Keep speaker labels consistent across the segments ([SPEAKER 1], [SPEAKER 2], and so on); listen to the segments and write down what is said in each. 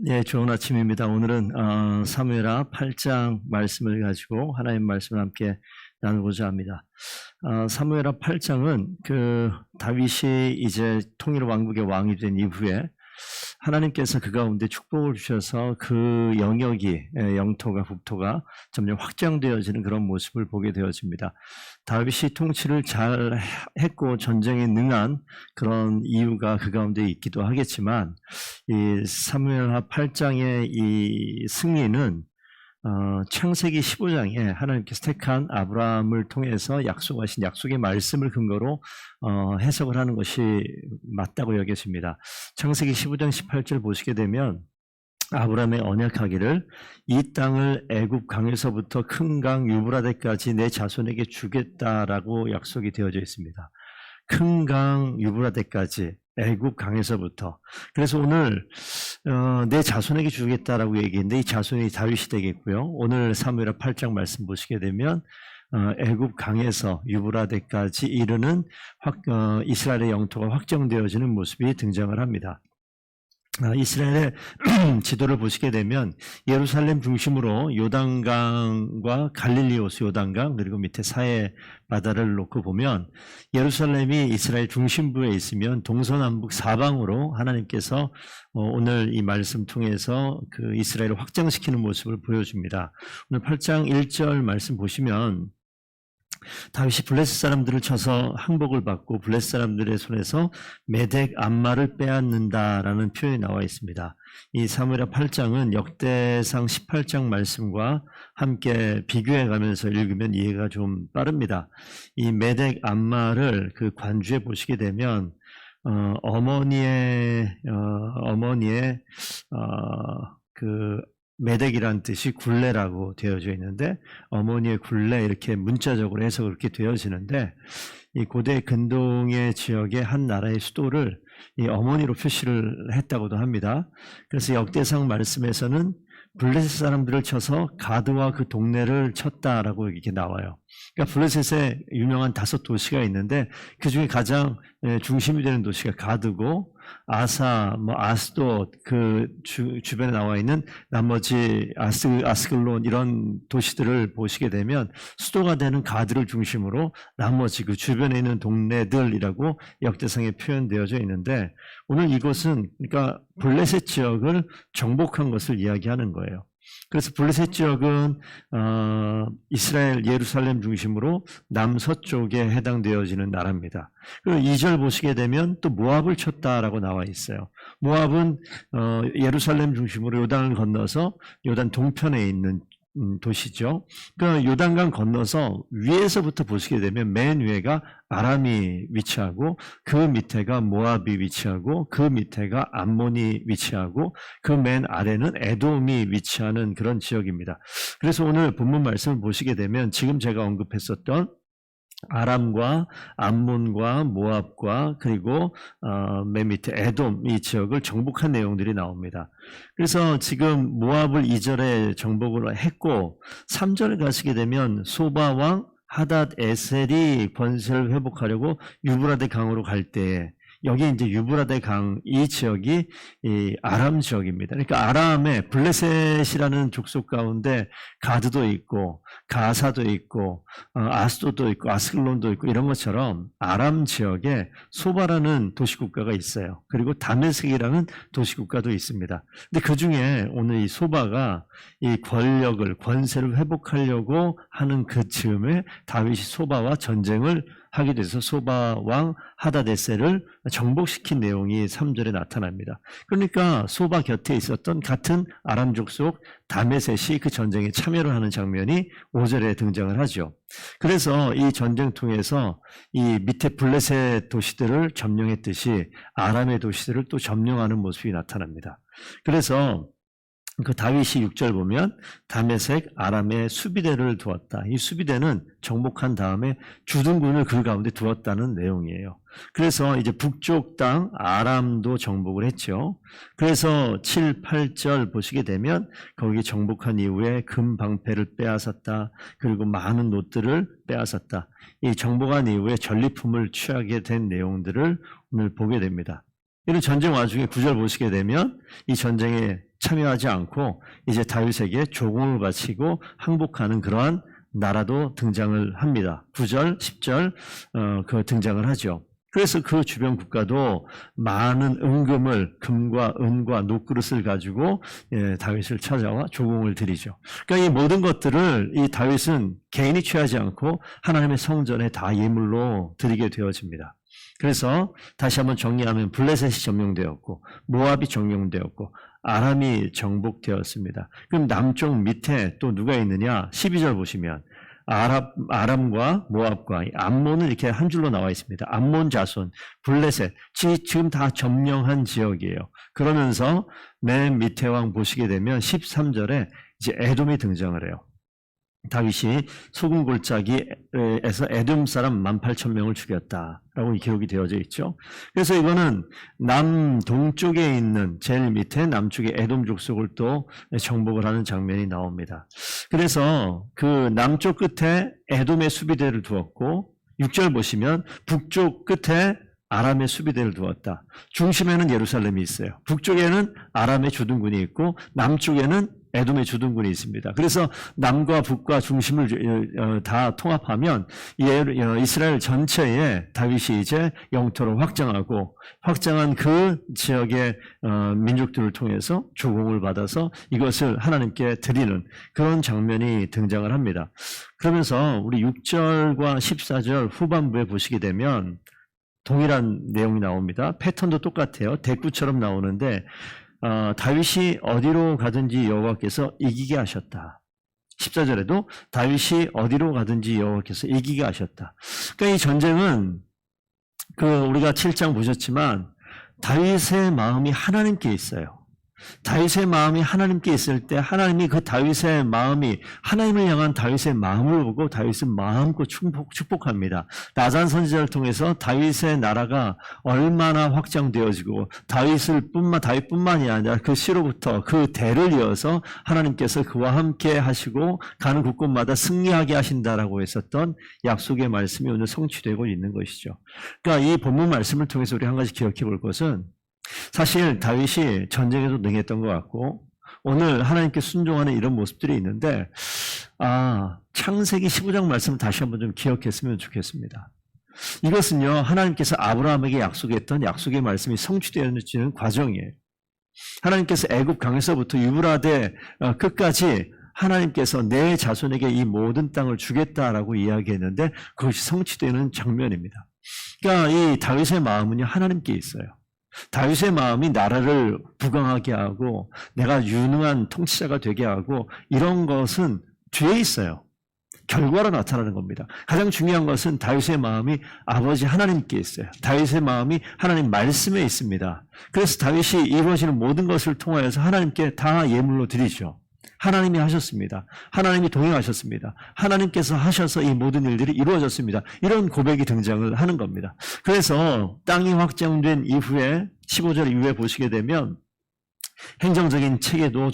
[SPEAKER 1] 네, 좋은 아침입니다. 오늘은 사무엘하 8장 말씀을 가지고 하나님 말씀을 함께 나누고자 합니다. 사무엘하 8장은 다윗이 이제 통일 왕국의 왕이 된 이후에 하나님께서 그 가운데 축복을 주셔서 그 영역이, 영토가, 국토가 점점 확장되어지는 그런 모습을 보게 되어집니다. 다윗이 통치를 잘 했고 전쟁에 능한 그런 이유가 그 가운데 있기도 하겠지만, 이 사무엘하 8장의 이 승리는 창세기 15장에 하나님께서 택한 아브라함을 통해서 약속하신 약속의 말씀을 근거로 해석을 하는 것이 맞다고 여겨집니다. 창세기 15장 18절 보시게 되면 아브라함의 언약하기를 이 땅을 애굽 강에서부터 큰 강 유브라데까지 내 자손에게 주겠다라고 약속이 되어져 있습니다. 큰 강 유브라데까지 애굽 강에서부터. 그래서 오늘 내 자손에게 주겠다라고 얘기했는데 이 자손이 다윗이 되겠고요. 오늘 사무엘하 8장 말씀 보시게 되면 애굽 강에서 유브라데까지 이르는 이스라엘의 영토가 확정되어지는 모습이 등장을 합니다. 이스라엘의 지도를 보시게 되면 예루살렘 중심으로 요단강과 갈릴리 호수 요단강 그리고 밑에 사해 바다를 놓고 보면 예루살렘이 이스라엘 중심부에 있으면 동서남북 사방으로 하나님께서 오늘 이 말씀 통해서 그 이스라엘을 확장시키는 모습을 보여줍니다. 오늘 8장 1절 말씀 보시면 다윗이 블레셋 사람들을 쳐서 항복을 받고 블레셋 사람들의 손에서 메덱 암마를 빼앗는다라는 표현이 나와 있습니다. 이 사무엘하 8장은 역대상 18장 말씀과 함께 비교해 가면서 읽으면 이해가 좀 빠릅니다. 이 메덱 암마를 그 관주에 보시게 되면 어머니의 메덱이란 뜻이 굴레라고 되어져 있는데 어머니의 굴레 이렇게 문자적으로 해서 그렇게 되어지는데 이 고대 근동의 지역의 한 나라의 수도를 이 어머니로 표시를 했다고도 합니다. 그래서 역대상 말씀에서는 블레셋 사람들을 쳐서 가드와 그 동네를 쳤다라고 이렇게 나와요. 그러니까 블레셋에 유명한 5도시가 있는데 그 중에 가장 중심이 되는 도시가 가드고 아사, 아스돗 그 주변에 나와 있는 나머지 아스글론 이런 도시들을 보시게 되면 수도가 되는 가드를 중심으로 나머지 그 주변에 있는 동네들이라고 역대상에 표현되어져 있는데 오늘 이것은 그러니까 블레셋 지역을 정복한 것을 이야기하는 거예요. 그래서 블레셋 지역은 이스라엘 예루살렘 중심으로 남서쪽에 해당되어지는 나라입니다. 그리고 2절 보시게 되면 또 모압을 쳤다라고 나와 있어요. 모압은 예루살렘 중심으로 요단을 건너서 요단 동편에 있는 도시죠. 그 요단강 건너서 위에서부터 보시게 되면 맨 위에가 아람이 위치하고 그 밑에가 모압이 위치하고 그 밑에가 암몬이 위치하고 그 맨 아래는 에돔이 위치하는 그런 지역입니다. 그래서 오늘 본문 말씀을 보시게 되면 지금 제가 언급했었던 아람과 암몬과 모압과 그리고 맨 밑에 에돔 이 지역을 정복한 내용들이 나옵니다. 그래서 지금 모압을 2절에 정복을 했고 3절에 가시게 되면 소바 왕 하닷 에셀이 권세를 회복하려고 유브라데 강으로 갈 때 여기 이제 유브라데 강 이 지역이 이 아람 지역입니다. 그러니까 아람의 블레셋이라는 족속 가운데 가드도 있고 가사도 있고 아스도도 있고 아스글론도 있고 이런 것처럼 아람 지역에 소바라는 도시국가가 있어요. 그리고 다메섹이라는 도시국가도 있습니다. 근데 그 중에 오늘 이 소바가 이 권세를 회복하려고 하는 그 즈음에 다윗이 소바와 전쟁을 하게 돼서 소바 왕 하다데셀을 정복시킨 내용이 3절에 나타납니다. 그러니까 소바 곁에 있었던 같은 아람 족속 다메셋이 그 전쟁에 참여를 하는 장면이 5절에 등장을 하죠. 그래서 이 전쟁 통해서 이 밑에 블레셋 도시들을 점령했듯이 아람의 도시들을 또 점령하는 모습이 나타납니다. 그래서 그 다윗이 6절 보면 다메섹 아람의 수비대를 두었다. 이 수비대는 정복한 다음에 주둔군을 그 가운데 두었다는 내용이에요. 그래서 이제 북쪽 땅 아람도 정복을 했죠. 그래서 7, 8절 보시게 되면 거기 정복한 이후에 금 방패를 빼앗았다. 그리고 많은 놋들을 빼앗았다. 이 정복한 이후에 전리품을 취하게 된 내용들을 오늘 보게 됩니다. 이런 전쟁 와중에 9절 보시게 되면 이 전쟁에 참여하지 않고 이제 다윗에게 조공을 바치고 항복하는 그러한 나라도 등장을 합니다. 9절, 10절 그 등장을 하죠. 그래서 그 주변 국가도 많은 은금을 금과 은과 녹그릇을 가지고 다윗을 찾아와 조공을 드리죠. 그러니까 이 모든 것들을 이 다윗은 개인이 취하지 않고 하나님의 성전에 다 예물로 드리게 되어집니다. 그래서 다시 한번 정리하면 블레셋이 점령되었고 모압이 점령되었고 아람이 정복되었습니다. 그럼 남쪽 밑에 또 누가 있느냐? 12절 보시면 아람과 모압과 암몬은 이렇게 한 줄로 나와 있습니다. 암몬 자손, 블레셋, 지금 다 점령한 지역이에요. 그러면서 맨 밑에 왕 보시게 되면 13절에 이제 에돔이 등장을 해요. 다윗이 소금 골짜기에서 에돔 사람 18,000명을 죽였다라고 기록이 되어져 있죠. 그래서 이거는 남동쪽에 있는 제일 밑에 남쪽의 에돔 족속을 또 정복을 하는 장면이 나옵니다. 그래서 그 남쪽 끝에 에돔의 수비대를 두었고 6절 보시면 북쪽 끝에 아람의 수비대를 두었다. 중심에는 예루살렘이 있어요. 북쪽에는 아람의 주둔군이 있고 남쪽에는 에돔의 주둔군이 있습니다. 그래서 남과 북과 중심을 다 통합하면 이스라엘 전체에 다윗이 이제 영토를 확장한 그 지역의 민족들을 통해서 조공을 받아서 이것을 하나님께 드리는 그런 장면이 등장을 합니다. 그러면서 우리 6절과 14절 후반부에 보시게 되면 동일한 내용이 나옵니다. 패턴도 똑같아요. 대꾸처럼 나오는데 다윗이 어디로 가든지 여호와께서 이기게 하셨다. 14절에도 다윗이 어디로 가든지 여호와께서 이기게 하셨다. 그러니까 이 전쟁은 우리가 7장 보셨지만 다윗의 마음이 하나님께 있어요. 다윗의 마음이 하나님께 있을 때 하나님이 그 다윗의 마음이 하나님을 향한 다윗의 마음을 보고 다윗은 마음껏 축복합니다. 나단 선지자를 통해서 다윗의 나라가 얼마나 확장되어지고 다윗뿐만이 아니라 그 시로부터 그 대를 이어서 하나님께서 그와 함께 하시고 가는 곳곳마다 승리하게 하신다라고 했었던 약속의 말씀이 오늘 성취되고 있는 것이죠. 그러니까 이 본문 말씀을 통해서 우리 한 가지 기억해 볼 것은 사실 다윗이 전쟁에도 능했던 것 같고 오늘 하나님께 순종하는 이런 모습들이 있는데 창세기 15장 말씀을 다시 한번 좀 기억했으면 좋겠습니다. 이것은요 하나님께서 아브라함에게 약속했던 약속의 말씀이 성취되어지는 과정이에요. 하나님께서 애굽 강에서부터 유브라데 끝까지 하나님께서 내 자손에게 이 모든 땅을 주겠다라고 이야기했는데 그것이 성취되는 장면입니다. 그러니까 이 다윗의 마음은요 하나님께 있어요. 다윗의 마음이 나라를 부강하게 하고 내가 유능한 통치자가 되게 하고 이런 것은 뒤에 있어요. 결과로 나타나는 겁니다. 가장 중요한 것은 다윗의 마음이 아버지 하나님께 있어요. 다윗의 마음이 하나님 말씀에 있습니다. 그래서 다윗이 이루어지는 모든 것을 통하여서 하나님께 다 예물로 드리죠. 하나님이 하셨습니다. 하나님이 동행하셨습니다. 하나님께서 하셔서 이 모든 일들이 이루어졌습니다. 이런 고백이 등장을 하는 겁니다. 그래서 땅이 확장된 이후에 15절 이후에 보시게 되면 행정적인 체계도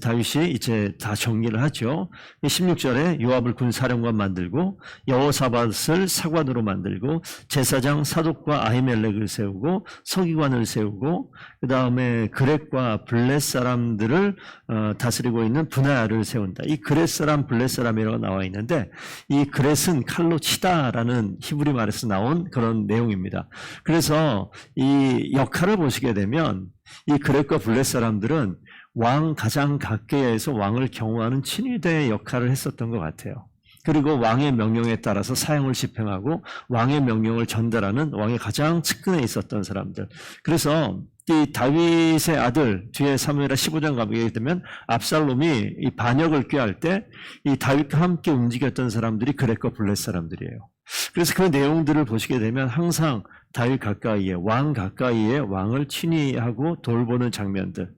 [SPEAKER 1] 다윗이 이제 다 정리를 하죠. 16절에 요압을 군사령관 만들고 여호사밧을 사관으로 만들고 제사장 사독과 아히멜렉을 세우고 서기관을 세우고 그 다음에 그렛과 블렛 사람들을 다스리고 있는 브나야를 세운다. 이 그렛 사람 블렛 사람이라고 나와 있는데 이 그렛은 칼로 치다라는 히브리 말에서 나온 그런 내용입니다. 그래서 이 역할을 보시게 되면 이 그렛과 블렛 사람들은 왕 가장 가까이에서 왕을 경호하는 친위대의 역할을 했었던 것 같아요. 그리고 왕의 명령에 따라서 사형을 집행하고 왕의 명령을 전달하는 왕의 가장 측근에 있었던 사람들. 그래서 이 다윗의 아들 뒤에 사무엘하 15장 가보게 되면 압살롬이 이 반역을 꾀할 때 이 다윗과 함께 움직였던 사람들이 그렛과 블렛 사람들이에요. 그래서 그 내용들을 보시게 되면 항상 다윗 가까이에 왕 가까이에 왕을 친위하고 돌보는 장면들.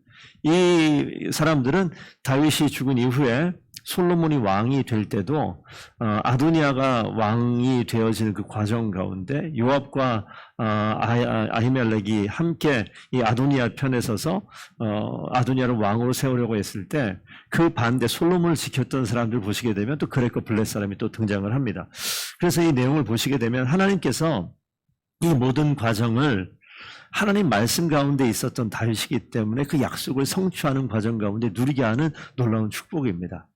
[SPEAKER 1] 이 사람들은 다윗이 죽은 이후에 솔로몬이 왕이 될 때도 아도니아가 왕이 되어지는 그 과정 가운데 요압과 아히멜렉이 함께 이 아도니아 편에 서서 아도니아를 왕으로 세우려고 했을 때 그 반대 솔로몬을 지켰던 사람들 보시게 되면 또 그렛과 블렛 사람이 또 등장을 합니다. 그래서 이 내용을 보시게 되면 하나님께서 이 모든 과정을 하나님 말씀 가운데 있었던 다윗이기 때문에 그 약속을 성취하는 과정 가운데 누리게 하는 놀라운 축복입니다.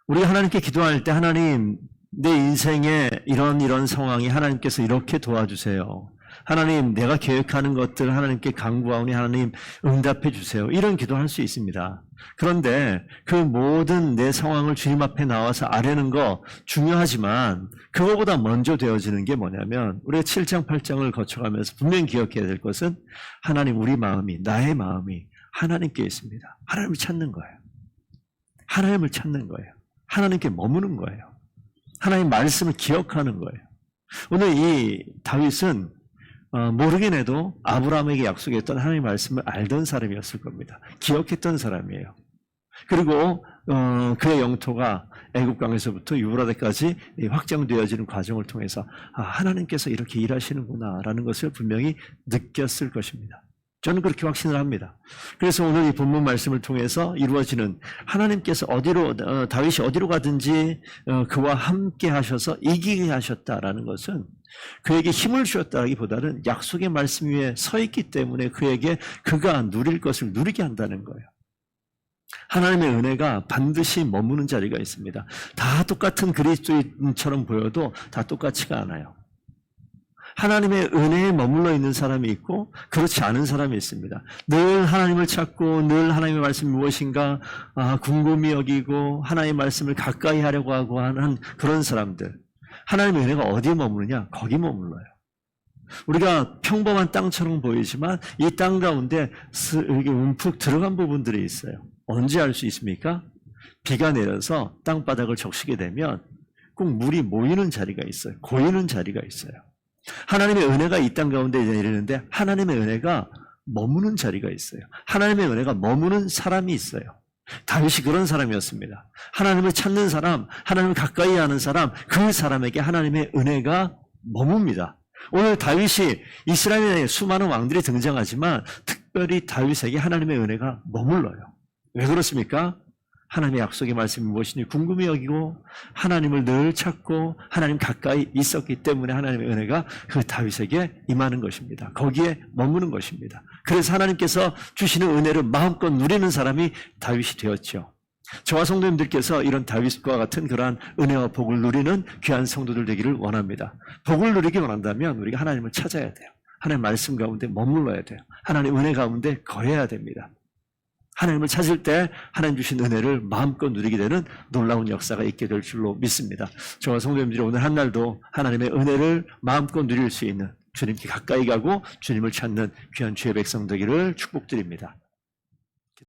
[SPEAKER 1] 우리가 하나님께 기도할 때 하나님 내 인생에 이런 상황이 하나님께서 이렇게 도와주세요. 하나님 내가 계획하는 것들 하나님께 간구하오니 하나님 응답해 주세요. 이런 기도할 수 있습니다. 그런데 그 모든 내 상황을 주님 앞에 나와서 아뢰는 거 중요하지만 그거보다 먼저 되어지는 게 뭐냐면 우리가 7장 8장을 거쳐가면서 분명히 기억해야 될 것은 하나님 우리 마음이 나의 마음이 하나님께 있습니다. 하나님을 찾는 거예요. 하나님을 찾는 거예요. 하나님께 머무는 거예요. 하나님 말씀을 기억하는 거예요. 오늘 이 다윗은 모르긴 해도 아브라함에게 약속했던 하나님의 말씀을 알던 사람이었을 겁니다. 기억했던 사람이에요. 그리고 그의 영토가 애국강에서부터 유브라데까지 확장되어지는 과정을 통해서 하나님께서 이렇게 일하시는구나 라는 것을 분명히 느꼈을 것입니다. 저는 그렇게 확신을 합니다. 그래서 오늘 이 본문 말씀을 통해서 이루어지는 하나님께서 다윗이 어디로 가든지 그와 함께 하셔서 이기게 하셨다라는 것은 그에게 힘을 주었다기보다는 약속의 말씀 위에 서 있기 때문에 그에게 그가 누릴 것을 누리게 한다는 거예요. 하나님의 은혜가 반드시 머무는 자리가 있습니다. 다 똑같은 그리스도인처럼 보여도 다 똑같지가 않아요. 하나님의 은혜에 머물러 있는 사람이 있고 그렇지 않은 사람이 있습니다. 늘 하나님을 찾고 늘 하나님의 말씀이 무엇인가 궁금히 여기고 하나님의 말씀을 가까이 하려고 하고 하는 그런 사람들. 하나님의 은혜가 어디에 머무느냐? 거기 머물러요. 우리가 평범한 땅처럼 보이지만 이 땅 가운데 이렇게 움푹 들어간 부분들이 있어요. 언제 알 수 있습니까? 비가 내려서 땅바닥을 적시게 되면 꼭 물이 모이는 자리가 있어요. 고이는 자리가 있어요. 하나님의 은혜가 이 땅 가운데 내리는데 하나님의 은혜가 머무는 자리가 있어요. 하나님의 은혜가 머무는 사람이 있어요. 다윗이 그런 사람이었습니다. 하나님을 찾는 사람, 하나님을 가까이 하는 사람, 그 사람에게 하나님의 은혜가 머뭅니다. 오늘 다윗이 이스라엘의 수많은 왕들이 등장하지만 특별히 다윗에게 하나님의 은혜가 머물러요. 왜 그렇습니까? 하나님의 약속의 말씀이 무엇이니 궁금히 여기고 하나님을 늘 찾고 하나님 가까이 있었기 때문에 하나님의 은혜가 그 다윗에게 임하는 것입니다. 거기에 머무는 것입니다. 그래서 하나님께서 주시는 은혜를 마음껏 누리는 사람이 다윗이 되었죠. 저와 성도님들께서 이런 다윗과 같은 그러한 은혜와 복을 누리는 귀한 성도들 되기를 원합니다. 복을 누리기 원한다면 우리가 하나님을 찾아야 돼요. 하나님 말씀 가운데 머물러야 돼요. 하나님 은혜 가운데 거해야 됩니다. 하나님을 찾을 때 하나님 주신 은혜를 마음껏 누리게 되는 놀라운 역사가 있게 될 줄로 믿습니다. 저와 성도님들이 오늘 한 날도 하나님의 은혜를 마음껏 누릴 수 있는 주님께 가까이 가고 주님을 찾는 귀한 주의 백성 되기를 축복드립니다.